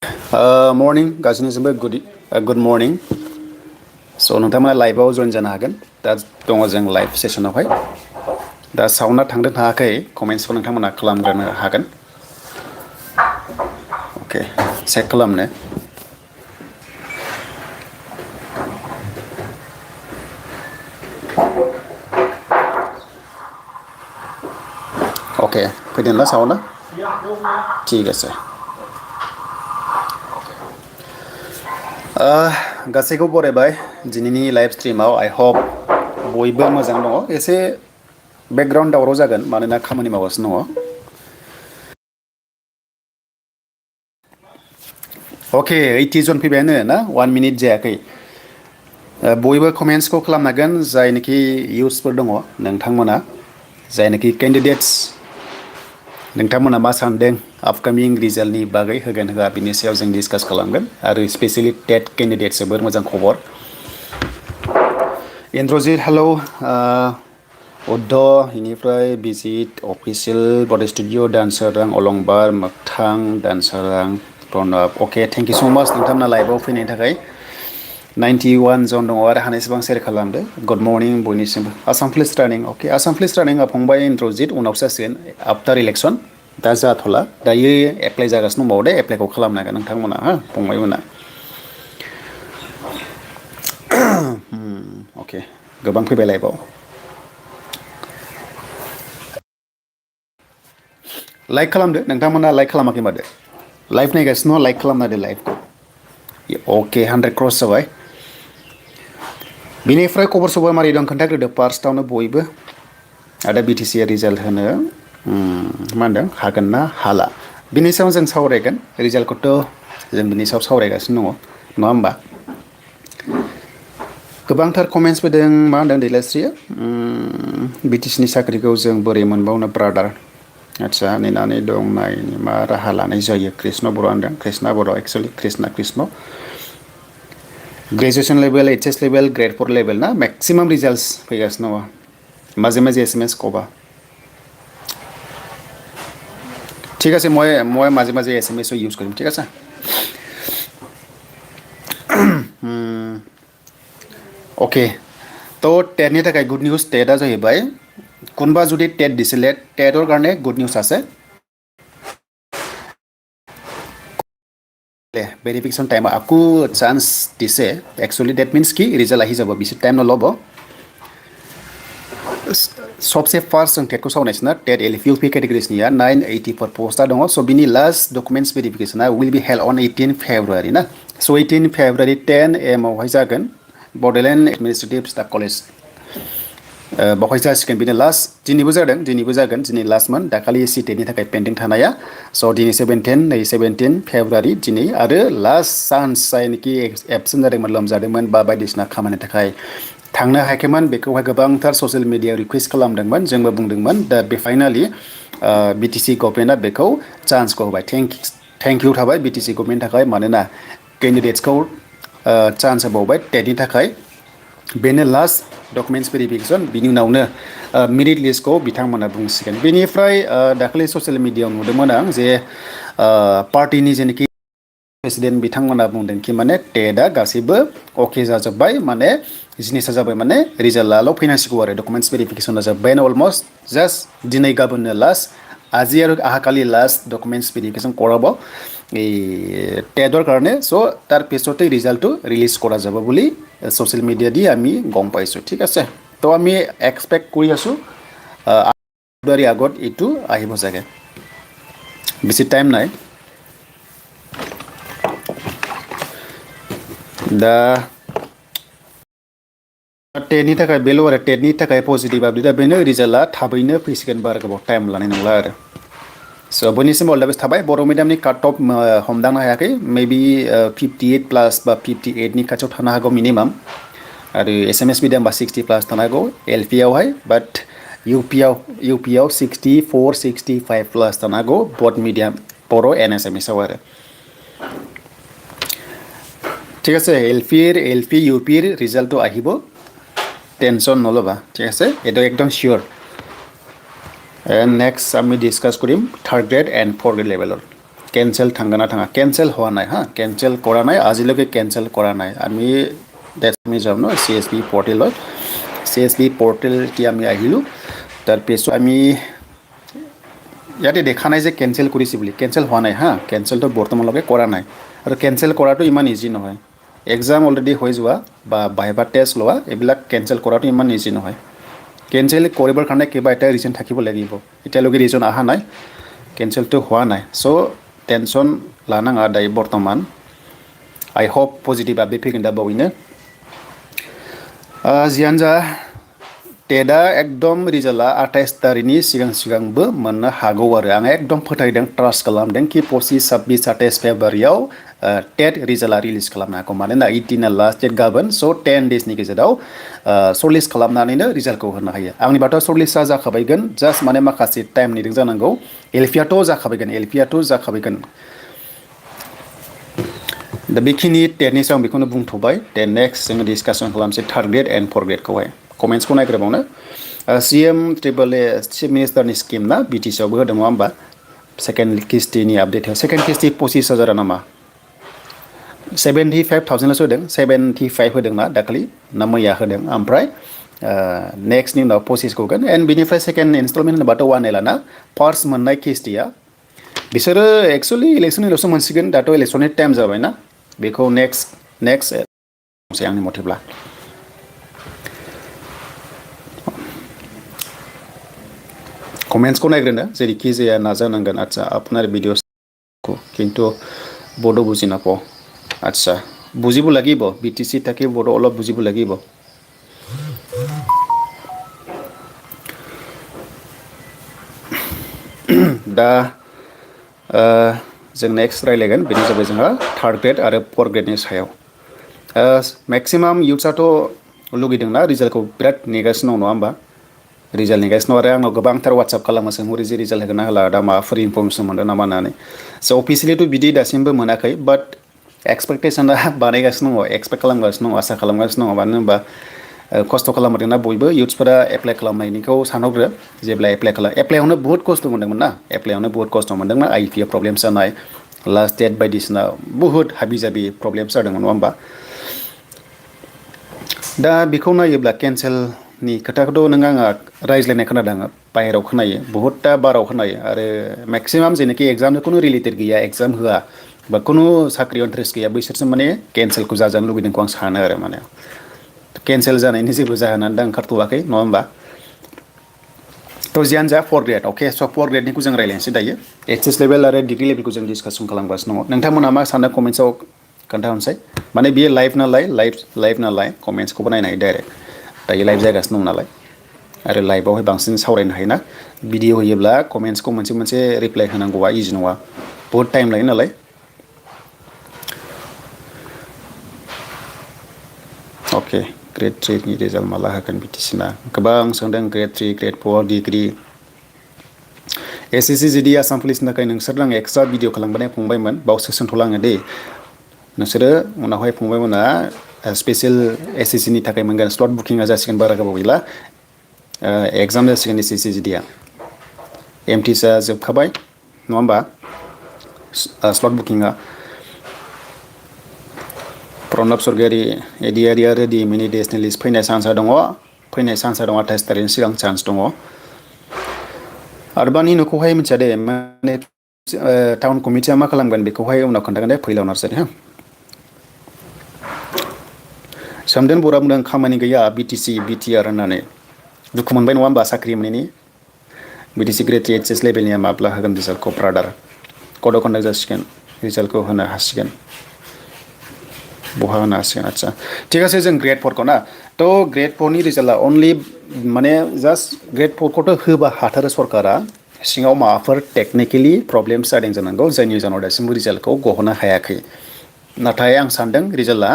Morning, गासैनिसिमबो good morning. So नोंथांमोना लाइभआव जइन जानो हागोन दा दङ जों लाइभ सेसनावहाय दा साउन्डआ थांदों थाङाखै कमेन्ट्सखौ नोंथांमोना खालामग्रोनो हागोन अके चेक खालामनो अके फैदोंना साउन्डआ ठीक আছে गासैखौ बरायबाय दिनैनि लाइभ स्ट्रिमाव आइ होप बयबो मोजां दङ एसे बेकग्राउन्ड दावराव जागोन मानोना खामानि मावगासिनो दङ अके 80 जन फैबायानो ना 1 मिनिट जायाखै बयबो कमेन्ट्सखौ खालामनो हागोन जायनोखि इउथ्सफोर दङ नोंथांमोना जायनोखि केन्डिडेट्स नोंथांमोना मा सानदों आपकामिं रिजाल्टनि बागै होगोन होआ बिनि सायाव जों डिसकास खालामगोन आरो स्पेसियेलि टेट केन्डिडेट जोबोर मोजां खबर इन्द्रजित हेलौ उद्धव इनिफ्राय बिजित अफिसियेल बड' स्टुडिअ दानसोरां अलंबार मोगथां दानसोरां प्रणब अके थेंक इउ स' माच नोंथांमोना लाइभआव फैनायनि थाखाय 91 जन दङ आरो हानायसेबां सेयार खालामदो गुड मर्निं बयनिसिमबो आसाम पुलिस ट्रेनिं अके आसाम पुलिस ट्रेनिंआ फंबाय इन्द्रजित उनावसो जासिगोन आफ्टार इलेक्सन दा जाथ'ला दायो एप्लाइ जागासिनो दंबावो दे एप्लाइखौ खालामनो हागोन नोंथांमोना हा फंबायमोना अके गोबां फैबाय लाइभआव लाइक खालामदो नोंथांमोना लाइक खालामाखै मादो लाइभ नायगासिनो दङ लाइक खालामना होदो लाइभखौ अके 100 क्रस जाबाय बिनिफ्राय खबर सबर मारै दं खोन्थाग्रोदो फार्स्टआवनो बयबो आरो BtC रिजाल्ट होनो मा होनदों हागोन ना हाला बिनि सायाव जों सावरायगोन रिजाल्टखौथ' जों बिनि सायाव सावरायगासिनो दङ नङा होमबा गोबांथार कमेन्ट्स फैदों मा होनदों दैलास्रिया BtCनि साख्रिखौ जों बोरै मोनबावनो ब्रादार आच्छा नेनानै दं नायनि मा राहा लानाय जायो कृष्ण बर' होनदों Krishna Boro' actually Krishna graduation level HS level Gr-4 level ना मैक्सिमाम रिजल्ट्स फैगासिनो दङ माजे माजे SMS कबा ঠিক আছে মই মাজে মাজে SMS ইউজ কৰিম ঠিক আছে अके तो टेटनि थाखाय गुड निउज टेटआ जाहैबाय কোনোবা যদি টেট দিছিলে টেটৰ কাৰণে গুড নিউজ আছে भेरिफिकेशन टाइम आपको चान्स दिसे एक्चुअली दैट मीन्स कि रिजल्ट आहि जाबो बिसोर टाइम नलब सबसे फार्स्ट जों टेटखौ सावरायनोसै ना टेट LP कैटेगरिसनिया 984 पोस्टा दङ सो बिनि लास्ट डकुमेन्ट्स भेरिफिकेशना will be held on 18 February ना सो 18 फेब्रुवारी 10 AM आवहाय जागोन बड'लेण्ड एडमिनिस्ट्रेटिभ स्टाफ कलेज बावहाय जासिगोन बिनि लास्ट दिनैबो जागोन दिनै लास्टमोन दाखालि सिटेटनि थाखाय पेन्डिं थानाया स' दिनै 17 फेब्रुवारि दिनै आरो लास्ट चान्स जायनोखि एबसेन्ट जादोंमोन लोमजादोंमोन बा बायदिसिना खामानिनि थाखाय थांनो हायाखैमोन बेखौहाय गोबांथार ससियेल मिडियायाव रिकुवेस्ट खालामदोंमोन जोंबो बुंदोंमोन दा बे फाइनालि BtC गभर्नमेन्टआ बेखौ चान्सखौ होबाय थेंक इउ थाबाय BtC गभर्नमेन्टनि थाखाय मानोना केन्डिडेट्सखौ चान्स होबावबाय टेटनि थाखाय बेनो लास्ट डकुमेन्ट्स भेरिफिकेशन बिनि उनावनो मेरिट लिस्टखौ बिथांमोना बुंसिगोन बेनिफ्राय दाखालि ससियेल मिडियायाव नुदोंमोन आं जे पार्टिनि जेनोखि प्रेसिडेन्ट बिथांमोना बुंदों कि माने टेटआ गासैबो अके जाजोब्बाय माने जिनिसा जाबाय माने रिजाल्टआल' फैनांसिगौ आरो डकुमेन्ट्स भेरिफिकेशना जोब्बायानो अलमस्ट जास्ट दिनै गाबोननो लास्ट আজি আৰু আহাকালি লাষ্ট ডকুমেণ্টছ ভেৰিফিকেশ্যন কৰাব এই টেটৰ কাৰণে চ' তাৰ পিছতে ৰিজাল্টটো ৰিলিজ কৰা যাব বুলি ছ'চিয়েল মিডিয়া দি আমি গম পাইছোঁ ঠিক আছে তো আমি এক্সপেক্ট কৰি আছোঁ ফেব্ৰুৱাৰী আগত এইটো আহিব চাগে বেছি টাইম নাই दा टेटनि थाखाय बेल' आरो टेटनि थाखाय पजिटिभ आपडेटआ बेनो रिजाल्टआ थाबैनो फैसिगोन बारा गोबाव टाइम लानाय नंला आरो स' बयनिसिम अल दा बेस्ट थाबाय बर' मिडियामनि काट अफ हमदांनो हायाखै मेबि 58 प्लास बा 58नि खाथियाव थानो हागौ मिनिमाम आरो SMS मिडियाम बा 60 प्लास थानो हागौ LP आवहाय बाट UPआव 64 65 प्लास थानो हागौ बड मिडियाम बर' NSMS आव आरो ঠিক আছে LP UPৰ ৰিজাল্টটো আহিব টেনশ্যন নল'বা ঠিক আছে এইটো একদম চিয়'ৰ এণ্ড নেক্সট আমি discuss Karim third grade and fourth grade লেভেলৰ কেঞ্চেল থাঙ্গা না থাঙ্গা কেঞ্চেল হওয়া নাই হা কেঞ্চেল কৰা নাই আজিলৈকে কেঞ্চেল কৰা নাই আমি আমি যাম ন CSB পৰ্টেলত CSB পৰ্টেল এতিয়া আমি আহিলোঁ তাৰপিছত আমি ইয়াতে দেখা নাই যে কেঞ্চেল কৰিছে বুলি কেঞ্চেল হোৱা নাই হা কেঞ্চেলটো বৰ্তমানলৈকে কৰা নাই আৰু কেঞ্চেল কৰাটো ইমান ইজি নহয় এক্সাম অলৰেডি হৈ যোৱা বা ভাইভা টেষ্ট লোৱা এইবিলাক কেঞ্চেল কৰাটো ইমান ইজি নহয় কেঞ্চেল কৰিবৰ কাৰণে কিবা এটা ৰিজন থাকিব লাগিব এতিয়ালৈকে ৰিজন অহা নাই কেঞ্চেলটো হোৱা নাই চ' টেনশ্যন লানাङा দাयो বৰ্তমান আই होप पजिटिभ आपडेट फैगोन दा बावैनो जियानो जा टेटआ एकदम रिजाल्टआ 28 तारिखनि सिगांबो मोननो हागौ आरो आं एकदम फोथायदों ट्रास्ट खालामदों कि 25, 26, 28 फेब्रुवारियाव टेट रिजाल्टआ रिलिज खालामनो हागौ मानोना 18 लास्ट डेट गाबोन स' 10 डेजनि गेजेराव सर्टलिस्ट खालामनानैनो रिजाल्टखौ होनो हायो आंनिबाथ' सर्टलिस्टआ जाखाबायगोन जास्ट माने माखासे टाइम नेदों जानांगौ एलपिआथ' जाखाबायगोन दा बेखिनि टेटनि सायाव बेखौनो बुंथ'बाय देन नेक्स्ट जोङो डिसकासन खालामसै थार्ड ग्रेड एन्ड फर्थ ग्रेडखौहाय कमेन्ट्सखौ नायग्रोबावनो CM ट्रिपल ए चिफ मिनिस्टारनि स्किम ना BTC आवबो होदों नङा होमबा सेकेन्ड किस्तिनि आपडेट सेकेन्ड किस्ति 25,000 नामा 75,000 होदों 75 होदों ना दाखालि ना मैया होदों ओमफ्राय नेक्स्टनि उनाव 25 होगोन एन्ड बिनिफ्राय सेकेन्ड इनस्टलमेन्ट होनोबाथ' 1 एलाना फार्स्ट मोननाय किस्तिया बिसोरो एक्सुवेलि इलेक्सननिल'सो मोनसिगोन दाथ' इलेक्सननि टाइम जाबायना बेखौ नेक्स्ट आंनि मथेब्ला कमेन्ट्सखौ नायग्रोनो जेरैखि जाया नाजानांगोन आচ্ছা আপনার ভিডিঅ' কিন্তু বড়ো বুজি নাপাওঁ আচ্ছা বুজিব লাগিব BTC থাকি বড়ো অলপ বুজিব লাগিব दा जों नेक्स्ट रायलायगोन बेनो जाबाय जोंहा थार्ड ग्रेड आरो फर्थ ग्रेडनि सायाव मेक्सिमाम इउथ्सआथ' लुगैदोंना रिजाल्टखौ बिराद नेगासिनो दं नङा होमबा रिजाल्ट नेगासिनो आरो आंनाव गोबांथार वाट्सएप खालामो सोंहरो जे रिजाल्ट होगोन ना होला दा माबाफोर इनफरमेसन मोनदों नामा होननानै स' अफिसियेलिथ' बिदि दासिमबो मोनाखै बाट एक्सपेक्टेसना बानायगासिनो दङ एक्सपेक्ट खालामगासिनो दङ आसा खालामगासिनो दङ मानो होनबा खस्थ' खालामदोंना बयबो इउथ्सफोरा एप्लाइ खालामनायनिखौ सानहरग्रो जेब्ला एप्लाइआवनो बुहुत खस्थ' मोन्दोंमोन ना एप्लाइआवनो बुहुत खस्थ' मोन्दोंमोन IPF प्रब्लेम्स जानाय लास्ट डेट बायदिसिना बुहुत हाबि जाबि प्रब्लेम्स जादोंमोन नङा होमबा दा बेखौ नायोब्ला केन्सेलनि खोथाखौथ' नों आङा रायज्लायनाय खोनादों आङो बाहेरायाव खोनायो बहुतता बाराव खोनायो आरो मेक्सिमाम जेनाखि एग्जामजों खुनु रिलेटेड गैया एग्जाम होआ बा खुनु साख्रियाव इन्ट्रेस्ट गैया बैसोरसो माने केन्सेलखौ जाजानो लुबैदोंखौ आं सानो आरो माने केन्सेल जानायनि जेबो जाहोनानो दा ओंखारथ'वाखै नङा होमबा थ' जियानो जा फर्थ ग्रेड अके स' फर्थ ग्रेडनिखौ जों रायज्लायनोसै दायो HS लेभेल आरो डिग्री लेभेलखौ जों डिसकासन खालामगासिनो दङ नोंथांमोनहा मा सानो कमेन्ट्सआव खोन्थाहरनोसै माने बियो लाइभ नालाय कमेन्ट्सखौबो नायनो हायो डाइरेक्ट दायो लाइभ जागासिनो दं नालाय आरो लाइभआवहाय बांसिन सावरायनो हायोना भिडिअ होयोब्ला कमेन्ट्सखौ मोनसे रिप्लाइ होनांगौआ इजि नङा बहुद टाइम लायो नालाय अके ग्रेड 3 नि रिजाल्ट माला होगोन BTC ना गोबां सोंदों ग्रेड 3 ग्रेड 4 डिग्री SSC जुदि आसाम पुलिसनि थाखाय नोंसोर आं एक्सट्रा भिडिअ खालामबोनाय फंबायमोन बावसो सोंथ'ला आङो दे नोंसोरो उनावहाय फंबायमोना स्पेसियेल SSC नि थाखाय मोनगोन स्लट बुकिंआ जासिगोन बारा गोबाव गैला एग्जाम जासिगोन SSC जुदिया MTSआ जोबखाबाय नङा होमबा स्लट बुकिंआ प्रणब सरगयारि एडिआरि आरो DMनि नेसनेल लिस्ट फैनाय चान्सआ दङ 28 तारिखनि सिगां चान्स दङ आरबानि न'खौहाय मिथिया दे माने टाउन कमिटिया मा खालामगोन बेखौहाय उनाव खोन्थागोन दे फैलाव नार्सारि हा सोमदोन बरा बुंदों खामानि गैया BTC BTR होननानै दुखु मोनबाय नङा होमबा साख्रि मोनैनि BTC ग्रेड 3 HS लेभेलनिया माब्ला होगोन रिजाल्टखौ ब्रादार कड अफ कन्डाक्ट जासिगोन रिजाल्टखौ होनो हासिगोन बहा होनो हासिगोन आচ্ছা ঠিক আছে जों ग्रेड 4 खौ ना थ' ग्रेड 4 नि रिजाल्टआ अनलि माने जास्ट ग्रेड 4 खौथ' होबा हाथारो सरकारा सिङाव माबाफोर टेक्निकेलि प्रब्लेम्स जादों जानांगौ जायनि जाहोनाव दासिमबो रिजाल्टखौ गहोनो हायाखै नाथाय आं सानदों रिजाल्टआ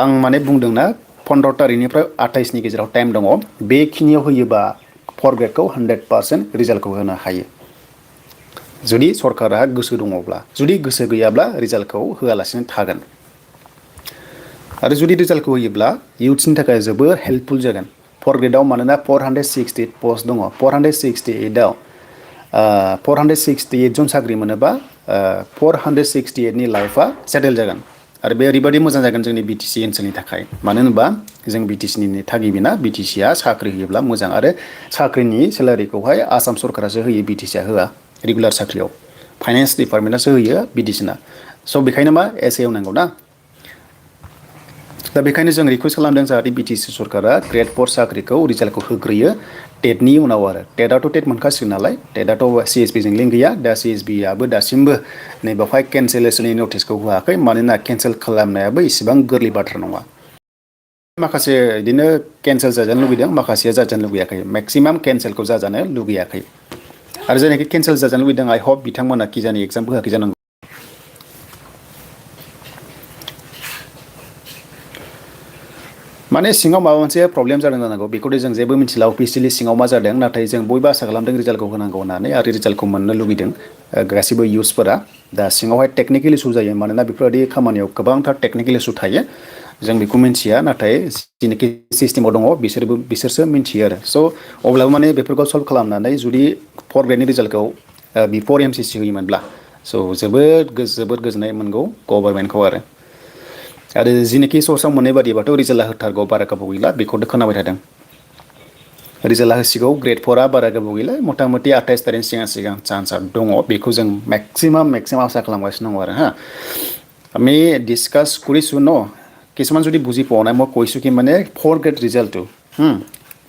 आं माने बुंदोंना 15 तारिखनिफ्राय 28 नि गेजेराव टाइम दङ बेखिनियाव होयोबा 4 ग्रेडखौ 100% रिजाल्टखौ होनो हायो जुदि सरकारा गोसो दङब्ला जुदि गोसो गैयाब्ला रिजाल्टखौ होआलासिनो थागोन आरो जुदि रिजाल्टखौ होयोब्ला इउथ्सनि थाखाय जोबोर हेल्पफुल जागोन 4 ग्रेडआव मानोना 468 पस्ट दङ 468आव 468 जन साख्रि मोनोबा 468 नि लाइफआ सेटेल जागोन आरो बे ओरैबायदि मोजां जागोन जोंनि BTC ओनसोलनि थाखाय मानो होनोबा जों BTC नि थागिबिना BTC आ साख्रि होयोब्ला मोजां आरो साख्रिनि सेलारिखौहाय आसाम सरकारासो होयो BTC आ होआ रेगुलार साख्रियाव फाइनान्स डिपार्टमेन्टआसो होयो BTC ना स' बेखायनो मा एस ए होनांगौ ना दा बेखायनो जों रिकुवेस्ट खालामदों जाहाथे BTC सरकारा ग्रेड 4 साख्रिखौ रिजाल्टखौ होग्रोयो टेटनि उनाव आरो टेटआथ' टेट मोनखासिगोन नालाय टेटआथ' CSB जों लिंक गैया दा CSB आबो दासिमबो नैबावहाय केन्सेलेसननि नटिसखौ होआखै मानोना केन्सेल खालामनायाबो इसेबां गोरलै बाथ्रा नङा माखासे बिदिनो केन्सेल जाजानो लुगैदों माखासेया जाजानो लुगैयाखै मेक्सिमाम केन्सेलखौ जाजानो लुगैयाखै आरो जायनाखि केन्सेल जाजानो लुगैदों आइ हप बिथांमोना किजानि एग्जामबो होआखै जानांगौ माने सिङाव माबा मोनसे प्रब्लेम जादों जानांगौ बेखौथ' जों जेबो मिथिला अफिसियेलि सिङाव मा जादों नाथाय जों बयबो आसा खालामदों रिजाल्टखौ होनांगौ होननानै आरो रिजाल्टखौ मोननो लुगैदों गासिबो इयुथ्सफोरा दा सिङावहाय टेकनिकेल इसु जायो मानोना बेफोरबायदि खामानियाव गोबांथार टेकनिकेल इसु थायो जों बेखौ मिन्थिया नाथाय जेनाखि सिस्टेमाव दङ बिसोरसो मिन्थियो आरो स' अब्लाबो माने बेफोरखौ सल्भ खालामनानै जुदि 4 ग्रेडनि रिजाल्टखौ बिफोर MCC होयोमोनब्ला स' जोबोद गोजोननाय मोनगौ गभर्नमेन्टखौ आरो जिनोखि सर्सआव मोननाय बादिबाथ' रिजाल्टआ होथारगौ बारा गोबाव गैला बेखौथ' खोनाबाय थादों रिजाल्टआ होसिगौ ग्रेड 4आ बारा गोबाव गैला मथा मथि 28 तारिखनि सिगां चान्सआ दङ बेखौ जों मेक्सिमाम आसा खालामगासिनो दङ आरो আমি ডিছকাছ কৰিছোঁ ন কিছুমান যদি বুজি পোৱা নাই মই কৈছোঁ কি মানে 4 গ্ৰেড ৰিজাল্টটো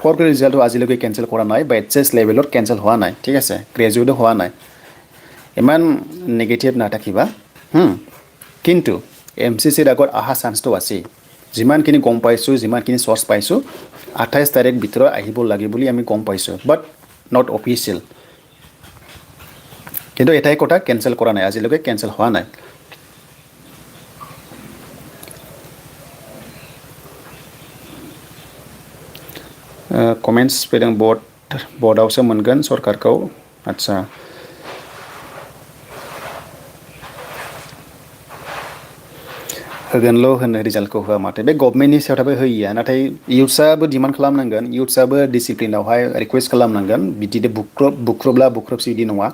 4 গ্ৰেড ৰিজাল্টটো আজিলৈকে কেঞ্চেল কৰা নাই বা HS লেভেলত কেঞ্চেল হোৱা নাই ঠিক আছে গ্ৰেজুৱেটো হোৱা নাই ইমান নেগেটিভ নাথাকিবা কিন্তু MCCৰ আগত অহা চান্সটো আছে যিমানখিনি গম পাইছোঁ যিমানখিনি চৰ্চ পাইছোঁ 28 তাৰিখ ভিতৰত আহিব লাগে বুলি আমি গম পাইছোঁ বাট নট অফিচিয়েল কিন্তু এটাই কথা কেঞ্চেল কৰা নাই আজিলৈকে কেঞ্চেল হোৱা নাই कमेन्ट्स फैदों बर्डआवसो मोनगोन सरकारखौ आदसा होगोनल' होनो रिजाल्टखौ होआ माथो बे गभर्नमेन्टनि सायाव थाबाय होयिया नाथाय इयुथ्सआबो डिमान्ड खालामनांगोन इयुथ्सआबो डिसिप्लिनावहाय रिकुवेस्ट खालामनांगोन बिदिनो बुख्रुबसो बिदि नङा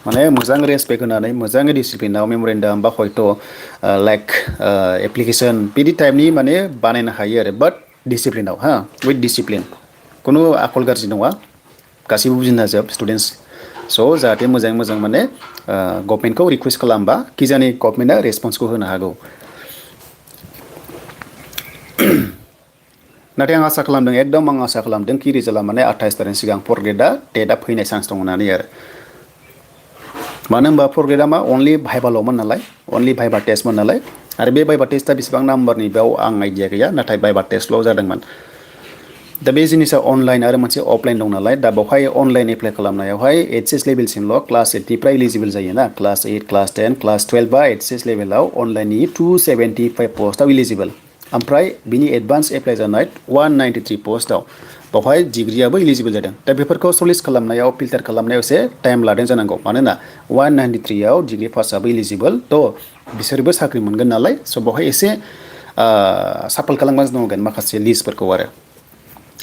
माने मोजां रेसपेक्ट होनानै मोजाङै डिसिप्लिनाव मेम'रेन्डाम बा हयथ' लाइक एप्लिकेसन बिदि टाइपनि माने बानायनो हायो आरो बाट डिसिप्लिनाव उइथ डिसिप्लिन खुनु आखल गाज्रि नङा गासैबो बुजिनो हाजोब स्टुडेन्टस स' जाहाथे मोजां माने गभर्नमेन्टखौ रिकुवेस्ट खालामबा किजानि गभर्नमेन्टआ रेसपन्सखौ होनो हागौ नाथाय आं आसा खालामदों एकदम आं आसा खालामदों कि रिजाल्टआ माने 28 तारिखनि सिगां 4 ग्रेडआ टेटआ फैनाय चान्स दं होननानै आरो मानो होनबा 4 ग्रेडआ मा अनलि भाइभाल'मोन नालाय अनलि भाइभा टेस्टमोन नालाय आरो बे भाइभा टेस्टआ बेसेबां नाम्बारनि बेयाव आं आइडिया गैया नाथाय भाइभा टेस्टल' जादोंमोन दा बे जिनिसा अनलाइन आरो मोनसे अफलाइन दं नालाय दा बेवहाय अनलाइन एप्लाइ खालामनायावहाय HS लेभेलसिमल' क्लास 8निफ्राय इलिजिबल जायोना क्लास 8 क्लास 10 क्लास 12 बा HS लेभेलाव अनलाइननि 275 पस्टआव इलिजिबल ओमफ्राय बिनि एडभान्स एप्लाइ जानाय 193 पस्टआव बेवहाय डिग्रियाबो इलिजिबल जादों दा बेफोरखौ सलिस खालामनायाव फिल्टार खालामनायाव एसे टाइम लादों जानांगौ मानोना 193आव डिग्रि पासआबो इलिजिबल थ' बिसोरबो साख्रि मोनगोन नालाय स' बेवहाय एसे साफल खालामगासिनो दंगोन माखासे लिस्टफोरखौ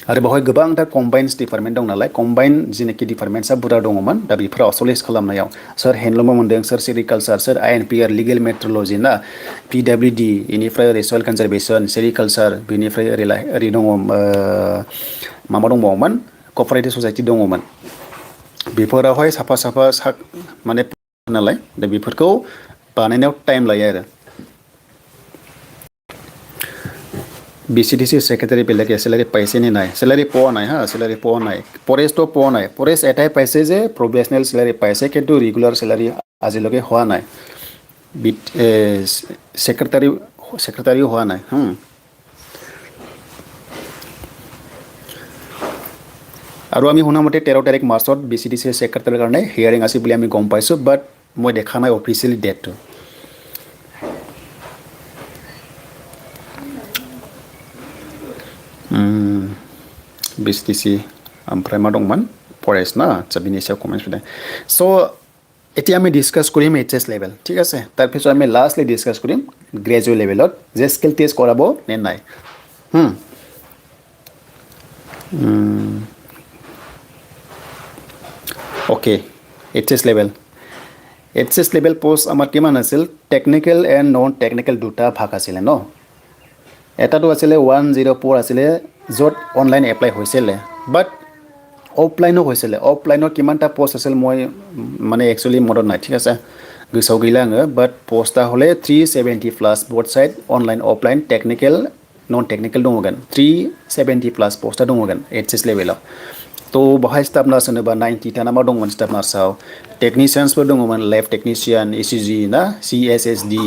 आरो बेवहाय गोबांथार कम्बाइन्स डिपार्टमेन्ट दं नालाय कम्बाइन जिनोखि डिपार्टमेन्टसा बुरजा दङमोन दा बेफोराव सलिस खालामनायाव सोर हेन्डलुमाव मोनदों सोर सेरिकालचार सोर INPR लिगेल मेट्रल'जि ना PWD इनिफ्राय ओरै सयल कनजारभेसन सेरिकालचार बेनिफ्राय ओरै दङ माबा दंबावोमोन कपारेटिभ ससाइटि दङमोन बेफोरावहाय साफा माने नालाय दा बेफोरखौ बानायनायाव टाइम लायो आरो BCDC सेक्रेटरी बेलेग सैलरी पैसे नहीं नाय सैलरी पोआ नाय सैलरी पोआ नाय फरेस्ट तो पोआ नाय फरेस्ट एटाई पैसे जे प्रोफेशनल सैलरी पैसे किन्तु रेगुलर सैलरी आजिलगे हुआ नाय सेक्रेटारी हुआ नाय আৰু আমি শুনা মতে 13 তাৰিখ মাৰ্চত BCDC সেক্ৰেটাৰীৰ কাৰণে হিয়াৰিং আছে বুলি আমি গম পাইছোঁ বাট মই দেখা নাই অফিচিয়েলি ডেটটো BCDC ओमफ्राय मा दंमोन फरेस्ट ना आচ্ছা बिनि सायाव कमेन्ट्स फैदों स' এতিয়া আমি ডিছকাছ কৰিম HS লেভেল ঠিক আছে তাৰপিছত আমি লাষ্টলি ডিছকাছ কৰিম গ্ৰেজুৱেট লেভেলত যে স্কিল টেষ্ট কৰাব নে নাই okay HS level HS level post আমাৰ কিমান আছিল টেকনিকেল এণ্ড নন টেকনিকেল দুটা ভাগ আছিলে ন এটাটো আছিলে 104 আছিলে য'ত অনলাইন এপ্লাই হৈছিলে বাট অফলাইনো হৈছিলে অফলাইনৰ কিমানটা পোষ্ট আছিল মই মানে একচুৱেলি মনত নাই ঠিক আছে गोसोआव गैला आङो बाट पोस्टआ हले 370 plus both side online offline technical non technical दङगोन 370 प्लास पोस्टआ दङगोन एचएस लेभेलाव तो बाहाय स्टाफ नार्स होनोबा 90 ता नामा दंमोन स्टाफ नार्सआव टेक्निशियान्सफोर दङमोन लैब टेक्निशियान इसिजि ना सिएसएसडि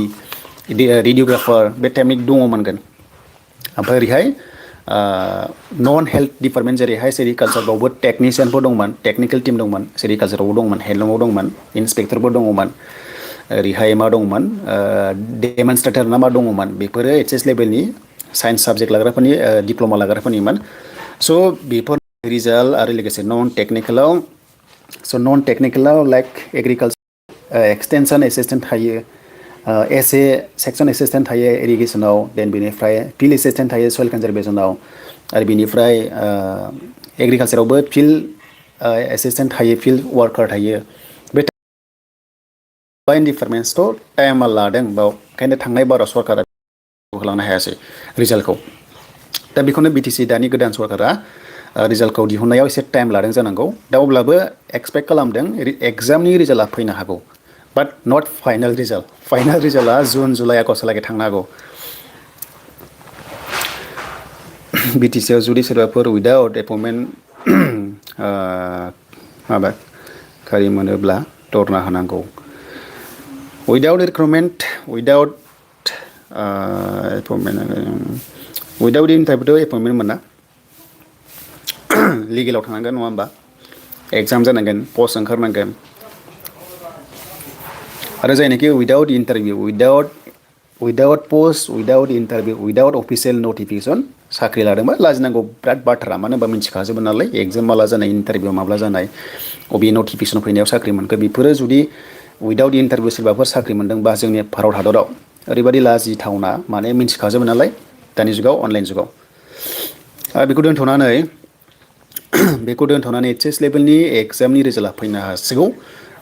रेडियोग्राफार बे टेकनिक दङमोनगोन ओमफ्राय ओरैहाय नन हेल्थ डिपार्टमेन्ट जेरैहाय सेरिकालचारावबो टेक्निशियानफोर दंमोन टेक्निकेल टिम दंमोन सेरिकालचारावबो दंमोन हेल्थआव दंमोन इन्सपेक्टरबो दङमोन ओरैहाय मा दंमोन डेमनस्ट्रेटर ना मा दङमोन बेफोरो एचएस लेभेलनि साइन्स साबजेक्ट लाग्राफोरनि डिप्ल'मा लाग्राफोरनिमोन स' बेफोर रिजाल्ट आरो लोगोसे नन टेक्निकेलाव स' नन टेक्निकेलाव लाइक एग्रिकालचार एक्सटेनसन एसिस्टेन्ट थायो एसए सेक्सन एसिस्टेन्ट थायो इरिगेसनाव देन बेनिफ्राय फिल्ड एसिस्टेन्ट थायो सयल कनजारभेसनाव आरो बेनिफ्राय एग्रिकालचारावबो फिल्ड एसिस्टेन्ट थायो फिल्ड वार्कार थायो बे लाइन डिपार्टमेन्ट्सखौ टाइमा लादों बाव ओंखायनो थांनाय बाराव सरकारा होलांनो हायासै रिजाल्टखौ दा बेखौनो बिटिसि दानि गोदान सरकारा रिजाल्टखौ दिहुननायाव एसे टाइम लादों जानांगौ दा अब्लाबो एक्सपेक्ट खालामदों एग्जामनि रिजाल्टआ फैनो हागौ बाट नट फाइनाल रिजाल्टआ जुन जुलाइ आगस्टहालागै थांनो हागौ बिटिसिआव जुदि सोरबाफोर उइदाउट एपइन्टमेन्ट माबा खारि मोनोब्ला धरना होनांगौ Without recruitment, without appointment, without interview appointment मोना legalआव थांनांगोन नङा होमबा एग्जाम जानांगोन पोस्ट ओंखारनांगोन आरो जायनाखि without interview, without post, without interview, without official notification साख्रि लादोंबा लाजिनांगौ बिराद बाथ्रा मानो होनबा मिथिखाजोबो नालाय एग्जाम माला जानाय इन्टारभिउ माब्ला जानाय अबे नटिफिकेसन फैनायाव साख्रि मोनखो बेफोरो जुदि उइदाउट इन्टारभिउ सोरबाफोर साख्रि मोनदोंबा जोंनि भारत हादराव ओरैबायदि लाजिथावना माने मिथिखाजोबो नालाय दानि जुगाव अनलाइन जुगाव बेखौ दोनथ'नानै एचएस लेभेलनि एग्जामनि रिजाल्टआ फैनो हासिगौ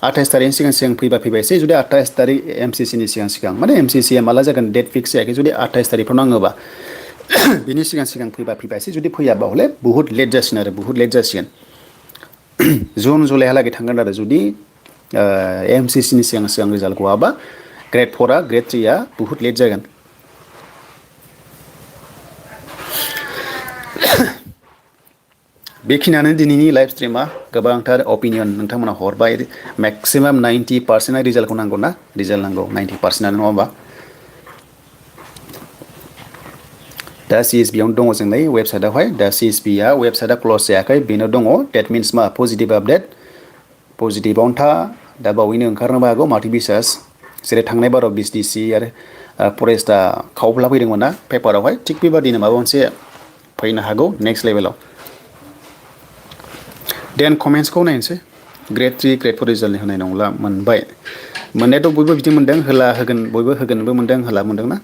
28 तारिखनि सिगां फैबा फैबायसै जुदि 28 तारिख एमसिसिनि सिगां माने एमसिसिआ माला जागोन डेट फिक्स जायाखै जुदि 28 तारिखफ्राव नाङोबा बिनि सिगां फैबायसै जुदि फैयाबा हले बहुत लेट जासिगोन जुन जुलाइहालागै थांगोन आरो जुदि एमसिसिनि सिगां रिजाल्ट गवाबा ग्रेड 4 ग्रेड 3 बहुत लेट जागोन बेखिनियानो दिनैनि लाइभ स्ट्रिमा गोबांथार अपिनियन नोंथांमोना हरबाय मेक्सिमाम 90% रिजाल्टखौ नांगौ ना रिजाल्ट नांगौ 90% नङा होमबा दा सिएसबियावनो दङ जोंलाय वेबसाइटआवहाय दा सिएसबिया वेबसाइटआ क्ल'ज जायाखै बेनो दङ डेट मिन्स मा पजिटिभ आपडेट पजिटिभआवनो दा बावैनो ओंखारनोबो हागौ माथो बिसास जेरै थांनाय बाराव बिटिसि आरो फरेस्टआ खावब्ला फैदोंमोन ना पेपारावहाय थिग बेबादिनो माबा मोनसे फैनो हागौ नेक्स्ट लेभेलाव देन कमेन्ट्सखौ नायनोसै ग्रेड 3 ग्रेड 4 रिजाल्टनि होनाय नंला मोनबाय मोननायाथ' बयबो बिदि मोन्दों बयबो होगोनबो मोन्दों होला मोन्दों ना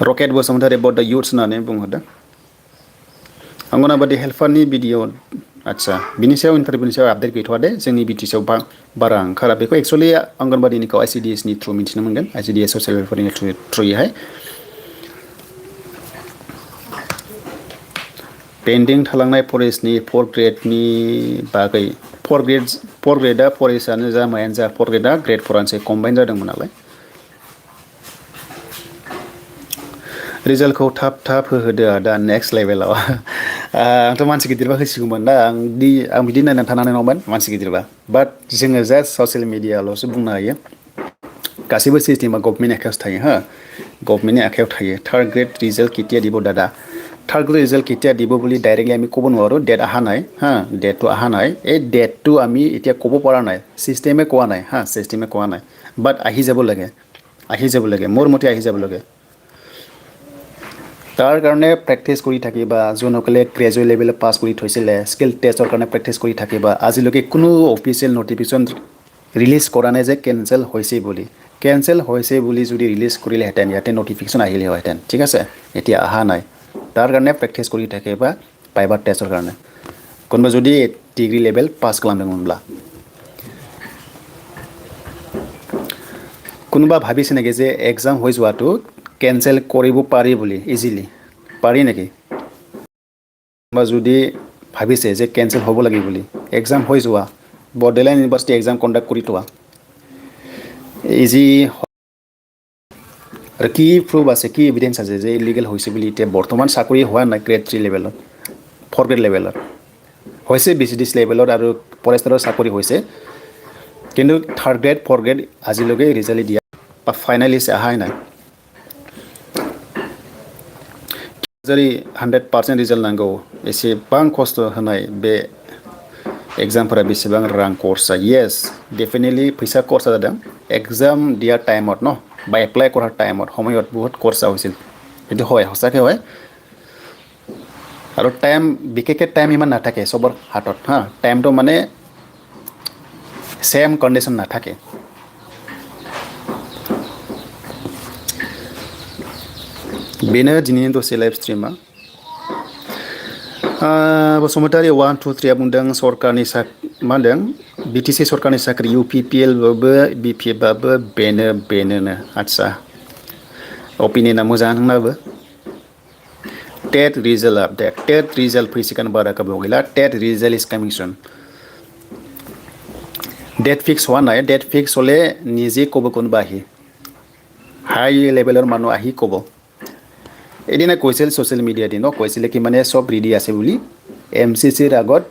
rocket Basumatary about the youths होननानै बुंहरदों अंगनाबादि हेल्पारनि भिडिअ आदसा बिनि सायाव इन्टारभिउनि सायाव आपडेट गैथ'वा दे जोंनि बिटिसिआव बारा ओंखारा बेखौ एक्सुवेलि अंगनबादिनिखौ आइसिडिएसनि थ्रु मिन्थिनो मोनगोन आइसिडिएस ससियेल वेलफेयारनि थ्रुयैहाय पेन्डिं थालांनाय फरेस्टनि 4 ग्रेडनि बागै 4 ग्रेडआ फरेस्टआनो जा मायानो जा 4 ग्रेडआ ग्रेड 4आनोसै कम्बाइन जादोंमोन नालाय रिजाल्टखौ थाब होहोदो दा नेक्स्ट लेभेलाव आंथ' मानसि गिदिरबा होसिगौमोन दा आं बिदि नायनानै थानानै नङामोन मानसि गिदिरबा बाट जोङो जास्ट ससियेल मिडियाल'सो बुंनो हायो गासैबो सिस्टेमा गभर्नमेन्ट आखायावसो थायो गभर्नमेन्टनि आखायाव थायो থার্ড গ্রেড রিজাল্ট কেতিয়া দিব দাদা থার্ড গ্রেড ৰিজাল্ট কেতিয়া দিব বুলি ডাইৰেক্টলি আমি ক'ব নোৱাৰোঁ ডেট অহা নাই ডেটটো অহা নাই এই ডেটটো আমি এতিয়া ক'ব পৰা নাই চিষ্টেমে কোৱা নাই চিষ্টেমে কোৱা নাই বাট আহি যাব লাগে মোৰ মতে আহি যাব লাগে তাৰ কাৰণে প্ৰেক্টিছ কৰি থাকিবা যোনসকলে গ্ৰেজুৱেট লেভেলত পাছ কৰি থৈছিলে স্কিল টেষ্টৰ কাৰণে প্ৰেক্টিছ কৰি থাকিবা আজিলৈকে কোনো অফিচিয়েল নটিফিকেশ্যন ৰিলিজ কৰা নাই যে কেনচেল হৈছে বুলি যদি ৰিলিজ কৰিলেহেঁতেন ইয়াতে নটিফিকেশ্যন আহিলেহেঁতেন ঠিক আছে এতিয়া অহা নাই তাৰ কাৰণে প্ৰেক্টিছ কৰি থাকিবা প্ৰাইভেট টেষ্টৰ কাৰণে কোনোবা যদি ডিগ্ৰী লেভেল পাছ খালামदोंमोनब्ला কোনোবা ভাবিছে নেকি যে এক্সাম হৈ যোৱাটো কেঞ্চেল কৰিব পাৰি বুলি ইজিলি পাৰি নেকি বা যদি ভাবিছে যে কেঞ্চেল হ'ব লাগে বুলি এক্সাম হৈ যোৱা বৰ্ডলেণ্ড ইউনিভাৰ্চিটি এক্সাম কণ্ডাক্ট কৰি থোৱা ইজি আৰু কি প্ৰুফ আছে কি এভিডেন্স আছে যে ইলিগেল হৈছে বুলি এতিয়া বৰ্তমান চাকৰি হোৱা নাই গ্ৰেড 3 লেভেলত 4 গ্ৰেড লেভেলত হৈছে BCDS লেভেলত আৰু ফৰেষ্টাৰৰ চাকৰি হৈছে কিন্তু 3rd গ্ৰেড 4th গ্ৰেড আজিলৈকে ৰিজাল্ট দিয়া বা ফাইনেল লিষ্ট আহাই নাই যদি 100% ৰিজাল্ট নাंगौ एसेबां खस्थ' होनाय बे एग्जामफोरा बेसेबां रां खरसा येस डेफिनेटलि फैसा खरसा जादों एग्जाम दिया टाइमत न বা এপ্লাই কৰাৰ টাইমত সময়ত বহুত খৰচা হৈছিল এইটো হয় সঁচাকৈ হয় আৰু টাইম বিশেষকৈ টাইম ইমান নাথাকে চবৰ হাতত হা টাইমটো মানে सेम कन्डिशन नाथाके बेनो दिनैनि दसे लाइभ स्ट्रीमा बसुमतारी 1 2 3 बुंदों सरकारनि मा होनदों BTC सरकारनि साख्रि UPPL बाबो BPF बाबो बेनो आच्छा अपिनियना मोजां नोंनाबो TET result update TET result फैसिगोन बारा गोबाव गैला TET result is coming soon date fix हुआ নাই डेट फिक्स হলে নিজে কব কোনবা আহি হাই লেভেলৰ মানুহ আহি কব এদিনা কৈছিল সোশ্যাল মিডিয়া দিন কৈছিল কি মানে সব ৰেডি আছে বুলি MCC ৰ আগত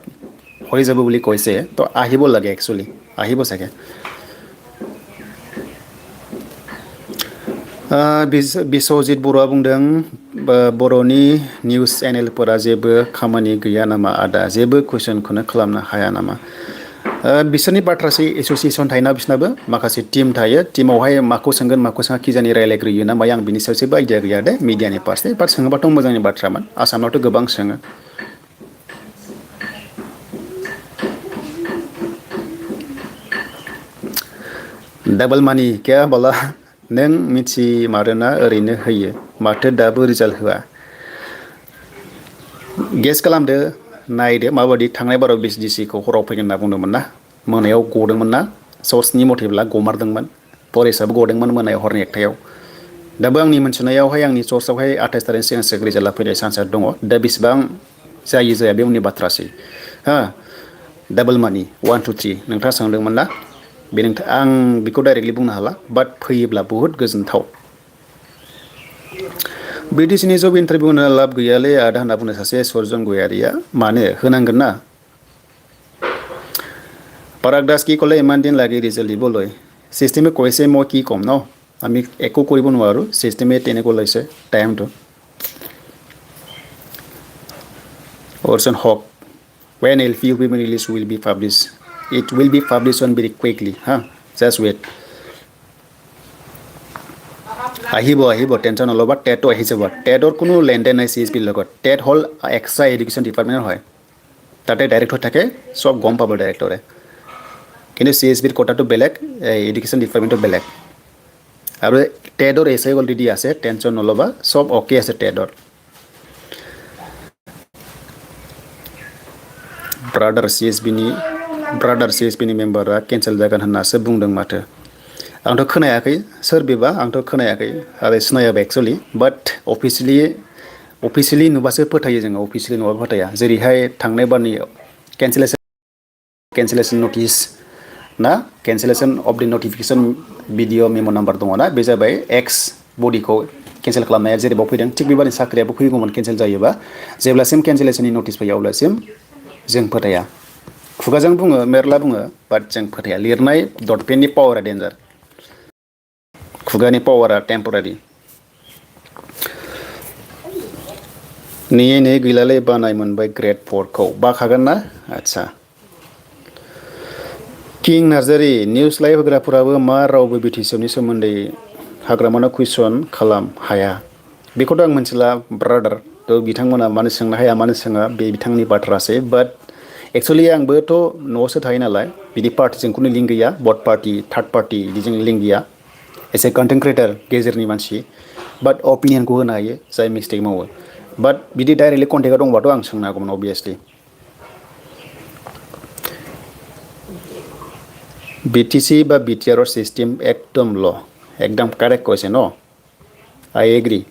হৈ যাব বুলি কৈছে তো আহিব লাগে একচুয়ালি আহিব চাগে बिश्वजित बरुवा बुंदों बर'नि निउज चेनेलफोरा जेबो खामानि गैया नामा आदा जेबो कुइसनखौनो खालामनो हाया नामा बिसोरनि बाथ्रासै एसोसिएशन थायोना बिसनाबो माखासे टीम थायो टीमावहाय माखौ सोंगोन माखौ सोङा किजानि रायलायग्रोयो ना माया आं बिनि सायाव जेबो आइडिया गैया दे मिडियानि फारसे बाट सोङोबाथ' मोजांनि बाथ्रामोन आसामावथ' गोबां सोङो डाबल मानि क्या बोला नों मिथिमारोना ओरैनो होयो माथो दाबो रिजाल्ट होआ गेस खालामदो नायदो माबायदि थांनाय बाराव BCDC खौ हराव फैगोन होनना बुंदोंमोन ना मोनायाव गदोंमोन ना सर्सनि मथेब्ला गमारदोंमोन फरेस्टआबो गदोंमोन मोनायाव हरनि 1टायाव दाबो आंनि मोनथिनायावहाय आंनि सर्सआवहाय 28 तारिख सिगां रिजाल्टआ फैनाय चान्सआ दङ दा बेसेबां जायो जाया बे उननि बाथ्रासै हा डाबल मानि 1 2 3 नोंथाङा सोंदोंमोन ना बे आं बेखौ डाइरेक्टलि बुंनो हाला बाट फैयोब्ला बहुत गोजोनथाव BTCनि जब इन्टारभिउ होनो लाब गैयालै आदा होनना बुंनो सासे सरजन गयारिया मानो होनांगोन ना পরাগ দাস কি ক'লে ইমান দিন লাগে ৰিজাল্ট দিবলৈ সিস্টেমে কৈছে মই কি কম ন আমি একো কৰিব নোৱাৰো সিস্টেমে তেনেকৈ লৈছে টাইমটো Orson Hawk when LPUP release will be published it will be published on very quickly just wait আহিব টেনশন নলবা টেটো আহি যাব টেটৰ কোনো লেনদেন নাই CSP লগত টেট হল এক্সট্ৰা এডুকেশ্যন ডিপাৰ্টমেন্টৰ হয় তাতে ডাইৰেক্টৰ থাকে সব গম পাব ডাইৰেক্টৰে কিন্তু CSPৰ কোটাটো বেলেগ এডুকেশ্যন ডিপাৰ্টমেন্টৰ বেলেগ আৰু টেটৰ এছআই অলৰেডি আছে টেনশন নলবা সব ওকে আছে টেটৰ ब्रादार CSP नि मेम्बारा केन्सेल जागोन होननासो बुंदों माथो आंथ' खोनायाखै सोर बेबा आंथ' खोनायाखै आरो सिनायाबो एक्चुअली बाट अफिसियेलि नुबासो फोथायो जोङो अफिसियेलि नुबाबो फोथाया जेरैहाय थांनाय बारनि कैंसिलेशन नोटिस ना कैंसिलेशन अफ द नटिफिकेशन वीडियो मेमो नम्बर दङ ना बे जाबाय एक्स बडिखौ कैंसिल खालामनाया जेरैबाव फैदों थिग बेबादिनो साख्रियाबो फैगौमोन कैंसिल जायोबा जेब्लासिम कैंसिलेशननि नटिस फैया अब्लासिम जों फोथाया खुगाजों बुङो मेरला बुङो बाट जों फोथाया लिरनाय डटपेननि पावारा डेन्जार खुगानि पावारा टेम्परारि नेयै गैलालै बानाय मोनबाय ग्रेड 4 खौ बाखागोन ना आच्छा किं नार्जारि निउज लाइभ होग्राफोराबो मा रावबो BTCनि सोमोन्दै हाग्रामानो कुइसन खालाम हाया बेखौथ' आं मिथिला ब्रादार थ' बिथांमोना मानो सोंनो हाया मानो सोङा बे बिथांनि बाथ्रासै बाट एक्चुअली आंबोथ' न'आवसो थायो नालाय बिदि पार्टिजों खुनु लिंक गैया बट पार्टी थार्ड पार्टी बिदिजों लिंक गैया एसे कन्टेन्ट क्रिएटर गेजेरनि मानसि बाट अपिनियनखौ होनो हायो जाय मिस्टेक मावो बाट बिदि डाइरेक्टलि कन्टेक्टआव दंबाथ' आं सोंनो हागौमोन अबियासलि BTC बा BTR सिस्टेम एकदम ल एकदम करेक्ट কৈছে ন I agree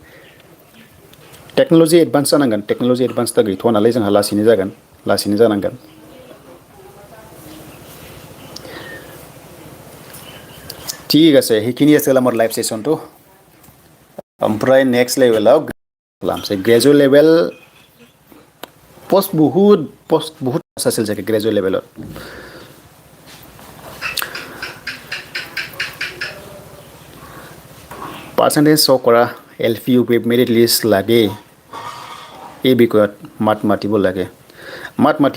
टेक्नोलॉजी एडभान्स जानांगोन टेक्नोलॉजी एडभान्स दा गैथ'आ नालाय जोंहा लासैनो जानांगोन ঠিক আছে সেইখিনি আছিল আমাৰ লাইভ সেশনটো ओमफ्राय नेक्स्ट लेभेलाव खालामसै ग्रेजुवेट लेभेल बहुत আছিল जाके ग्रेजुवेट लेभेलाव পাৰ্চেন্টেজ শ কৰা এলপি ইউপি মেৰিট লিষ্ট লাগে এই বিষয়ত মাত মাতিব লাগে মাত মাতি